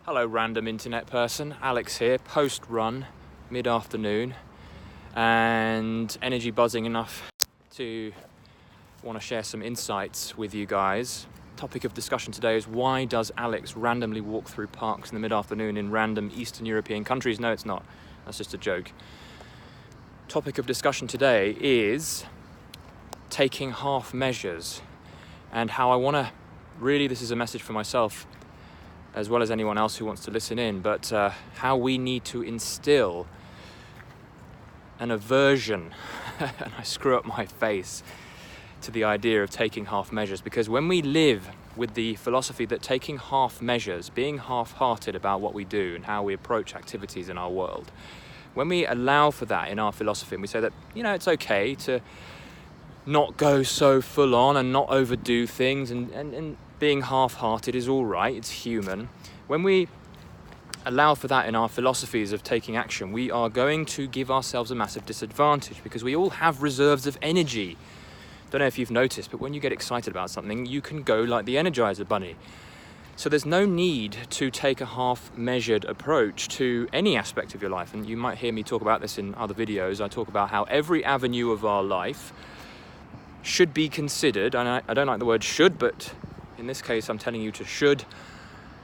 Hello random internet person, Alex here, post-run, mid-afternoon, and energy buzzing enough to want to share some insights with you guys. Topic of discussion today is, why does Alex randomly walk through parks in the mid-afternoon in random Eastern European countries? No, it's not. That's just a joke. Topic of discussion today is taking half measures, and how I want to, really this is a message for myself as well as anyone else who wants to listen in, but how we need to instill an aversion, and I screw up my face, to the idea of taking half measures. Because when we live with the philosophy that taking half measures, being half-hearted about what we do and how we approach activities in our world, when we allow for that in our philosophy and we say that, it's okay to not go so full on and not overdo things, and being half-hearted is all right, it's human. When we allow for that in our philosophies of taking action, we are going to give ourselves a massive disadvantage, because we all have reserves of energy. Don't know if you've noticed, but when you get excited about something, you can go like the Energizer Bunny. So there's no need to take a half-measured approach to any aspect of your life. And you might hear me talk about this in other videos. I talk about how every avenue of our life should be considered, and I don't like the word should, but in this case I'm telling you to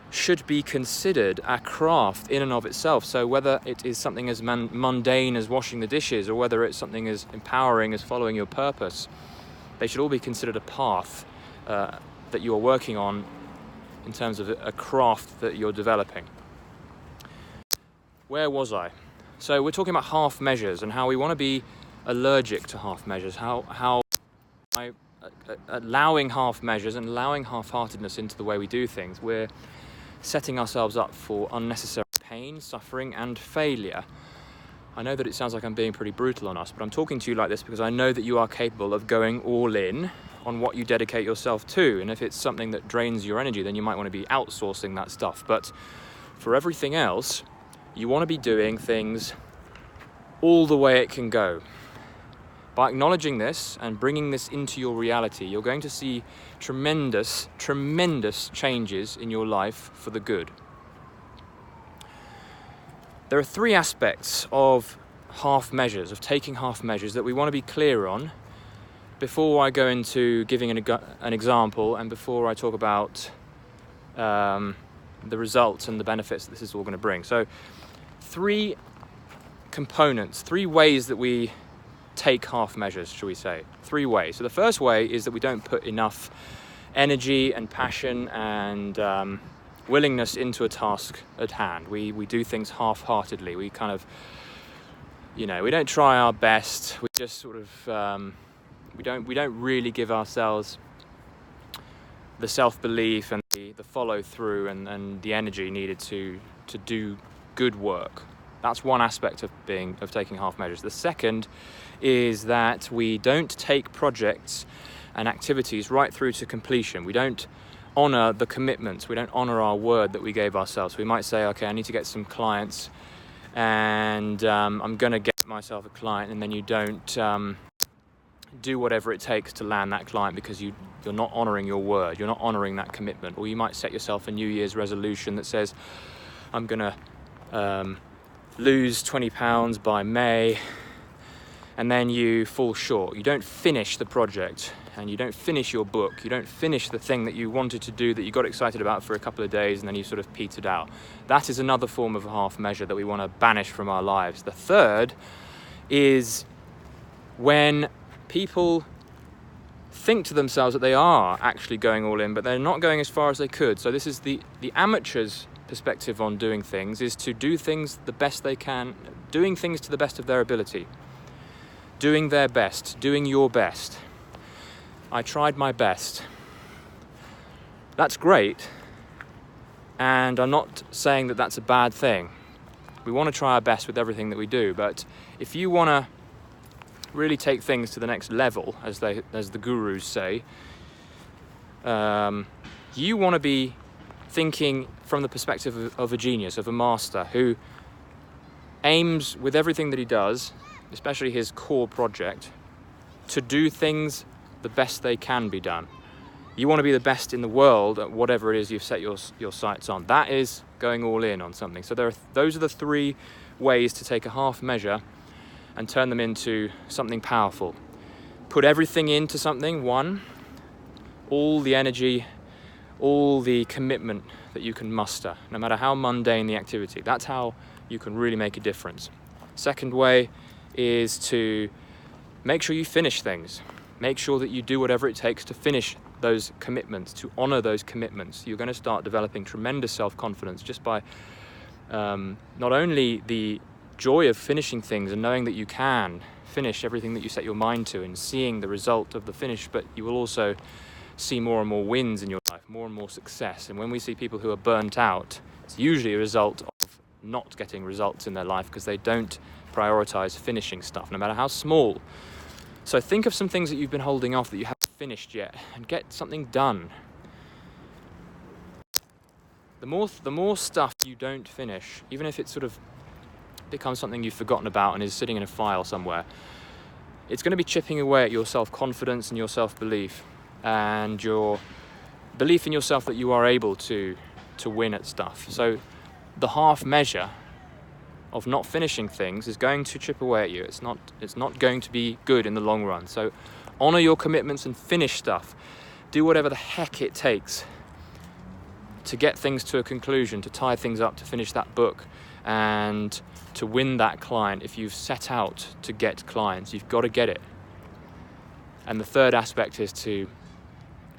should be considered a craft in and of itself. So whether it is something as mundane as washing the dishes, or whether it's something as empowering as following your purpose, they should all be considered a path that you're working on in terms of a craft that you're developing. Where was I? So we're talking about half measures and how we want to be allergic to half measures, how allowing half measures and allowing half-heartedness into the way we do things, we're setting ourselves up for unnecessary pain, suffering, and failure. I know that it sounds like I'm being pretty brutal on us, but I'm talking to you like this because I know that you are capable of going all in on what you dedicate yourself to. And if it's something that drains your energy, then you might want to be outsourcing that stuff. But for everything else, you want to be doing things all the way it can go. By acknowledging this and bringing this into your reality, you're going to see tremendous, tremendous changes in your life for the good. There are three aspects of half measures, of taking half measures, that we want to be clear on before I go into giving an example, and before I talk about the results and the benefits that this is all going to bring. So, three components, three ways that we take half measures, shall we say. Three ways. So the first way is that we don't put enough energy and passion and willingness into a task at hand. We do things half-heartedly. We kind of, we don't try our best. We just sort of, we don't really give ourselves the self-belief and the follow-through and the energy needed to do good work. That's one aspect of taking half measures. The second is that we don't take projects and activities right through to completion. We don't honor the commitments. We don't honor our word that we gave ourselves. We might say, okay, I need to get some clients, and I'm going to get myself a client, and then you don't do whatever it takes to land that client because you're not honoring your word. You're not honoring that commitment. Or you might set yourself a New Year's resolution that says, I'm going to lose 20 pounds by May, and then you fall short. You don't finish the project, and you don't finish your book. You don't finish the thing that you wanted to do, that you got excited about for a couple of days, and then you sort of petered out. That is another form of half measure that we want to banish from our lives. The third is when people think to themselves that they are actually going all in, but they're not going as far as they could. So this is the amateur's perspective on doing things, is to do things the best they can, doing things to the best of their ability, doing their best, doing your best. I tried my best. That's great, and I'm not saying that that's a bad thing. We want to try our best with everything that we do, but if you want to really take things to the next level, as the gurus say, you want to be thinking from the perspective of a genius, of a master, who aims with everything that he does, especially his core project, to do things the best they can be done. You want to be the best in the world at whatever it is you've set your sights on. That is going all in on something. So those are the 3 ways to take a half measure and turn them into something powerful. Put everything into something, 1, all the energy, all the commitment that you can muster, no matter how mundane the activity. That's how you can really make a difference. Second way is to make sure you finish things. Make sure that you do whatever it takes to finish those commitments, to honor those commitments. You're going to start developing tremendous self-confidence just by not only the joy of finishing things and knowing that you can finish everything that you set your mind to and seeing the result of the finish, but you will also see more and more wins in your life, more and more success. And when we see people who are burnt out, it's usually a result of not getting results in their life because they don't prioritize finishing stuff, no matter how small. So think of some things that you've been holding off that you haven't finished yet and get something done. The more stuff you don't finish, even if it sort of becomes something you've forgotten about and is sitting in a file somewhere, it's going to be chipping away at your self-confidence and your self-belief and your belief in yourself that you are able to win at stuff. So the half measure of not finishing things is going to chip away at you. It's not going to be good in the long run. So honor your commitments and finish stuff. Do whatever the heck it takes to get things to a conclusion, to tie things up, to finish that book, and to win that client. If you've set out to get clients, you've got to get it. And the third aspect is to,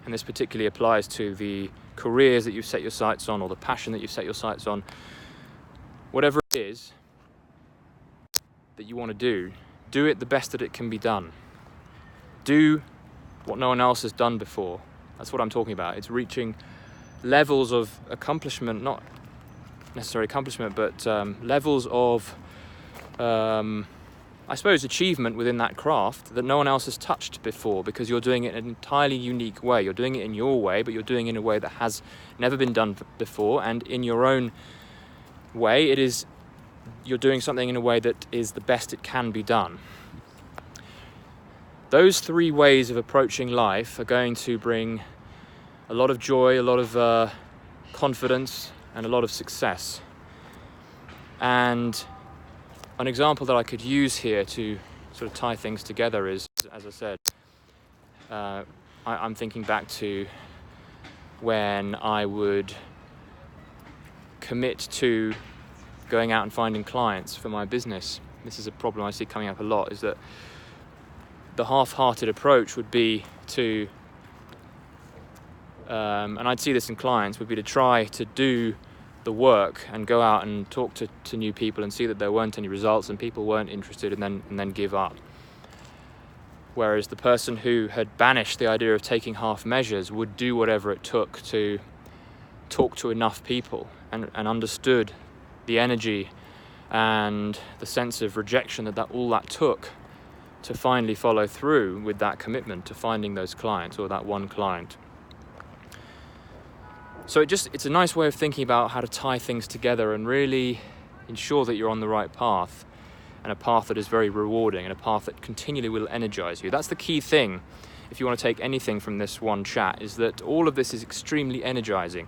and this particularly applies to the careers that you've set your sights on or the passion that you've set your sights on, whatever it is that you want to do it the best that it can be done. Do what no one else has done before. That's what I'm talking about. It's reaching levels of accomplishment, not necessarily accomplishment, but levels of, I suppose, achievement within that craft that no one else has touched before, because you're doing it in an entirely unique way. You're doing it in your way, but you're doing it in a way that has never been done before, and in your own way, you're doing something in a way that is the best it can be done. Those 3 ways of approaching life are going to bring a lot of joy, a lot of confidence, and a lot of success. And an example that I could use here to sort of tie things together is, as I said, I'm thinking back to when I would commit to going out and finding clients for my business. This is a problem I see coming up a lot, is that the half-hearted approach would be to, and I'd see this in clients, would be to try to do the work and go out and talk to new people and see that there weren't any results and people weren't interested, and then give up. Whereas the person who had banished the idea of taking half measures would do whatever it took to talk to enough people and understood the energy and the sense of rejection that all that took to finally follow through with that commitment to finding those clients, or that one client. So it's a nice way of thinking about how to tie things together and really ensure that you're on the right path, and a path that is very rewarding and a path that continually will energize you. That's the key thing, if you want to take anything from this one chat, is that all of this is extremely energizing.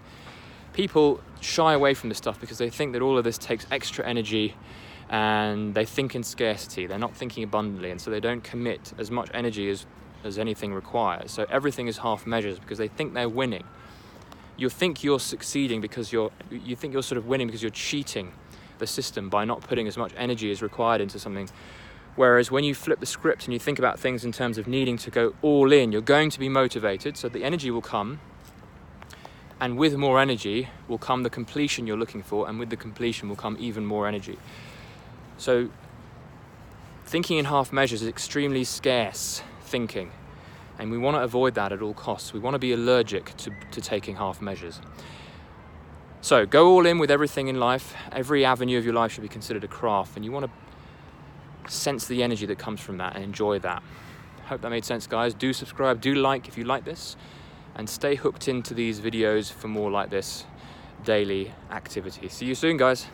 People shy away from this stuff because they think that all of this takes extra energy, and they think in scarcity. They're not thinking abundantly, and so they don't commit as much energy as anything requires. So everything is half measures because they think they're winning. You think you're succeeding because you think you're sort of winning because you're cheating the system by not putting as much energy as required into something. Whereas when you flip the script and you think about things in terms of needing to go all in, you're going to be motivated, so the energy will come. And with more energy will come the completion you're looking for, and with the completion will come even more energy. So thinking in half measures is extremely scarce thinking, and we want to avoid that at all costs. We want to be allergic to taking half measures. So go all in with everything in life. Every avenue of your life should be considered a craft, and you want to sense the energy that comes from that and enjoy that. Hope that made sense, guys. Do subscribe, do like if you like this, and stay hooked into these videos for more like this daily activity. See you soon, guys.